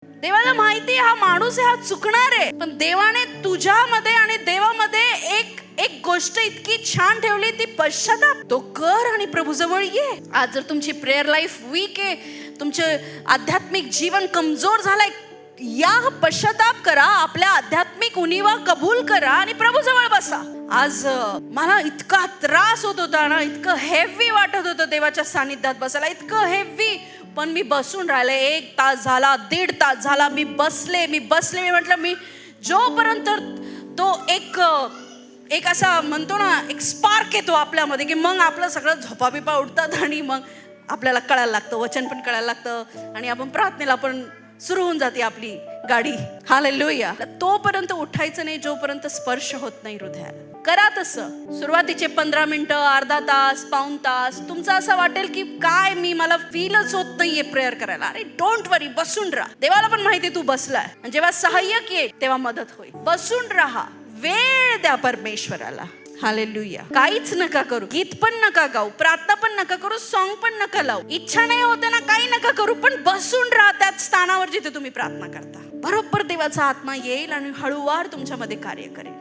देवाला माहिती हा माणूस आहे, हा चुकणार आहे, पण देवाने तुझ्यामध्ये आणि देवामध्ये एक एक गोष्ट इतकी छान ठेवली, ती पश्चाताप तो कर आणि प्रभूजवळ ये. आज जर तुमची प्रेयर लाईफ वीक आहे, तुमचे आध्यात्मिक जीवन कमजोर झालंय, या पश्चाताप करा, आपल्या आध्यात्मिक उणीवा कबूल करा आणि प्रभूजवळ बसा. आज मला इतका त्रास होत होता ना, इतकं हेवी वाटत होतं देवाच्या सानिध्यात बसायला, इतकं हेवी, पण मी बसून राहिले. 1 तास झाला, 1.5 तास झाला, मी बसले. मी म्हटलं, मी जोपर्यंत तो एक असा म्हणतो ना, एक स्पार्क येतो आपल्यामध्ये, की मग आपलं सगळं झोपाबिपा उठतात आणि मग आपल्याला कळायला लागतं, वचन पण कळायला लागतं आणि आपण प्रार्थनेला पण सुरू होऊन जाते आपली गाडी. हालेलुया. तोपर्यंत उठायचं नाही जोपर्यंत स्पर्श होत नाही हृदयाला. करा तसं. सुरुवातीचे 15 मिनिटं, अर्धा तास, पाऊण तास तुमचं असं वाटेल की काय मला फीलच होत नाहीये प्रेयर करायला. अरे डोंट वरी, बसून राहा. देवाला पण माहिती तू बसलाय, जेव्हा सहाय्यक येईल तेव्हा मदत होईल. बसून राहा, वेळ द्या परमेश्वराला. हालेलुया. काहीच नका करू, गीत पण नका गाऊ, प्रार्थना पण नका करू, सॉन्ग पण नका लावू, इच्छा नाही होते ना, काही नका करू, पण बसून राहा त्याच स्थानावर जिथे तुम्ही प्रार्थना करता. बरोबर देवाचा आत्मा येईल आणि हळूवार तुमच्यामध्ये कार्य करेल.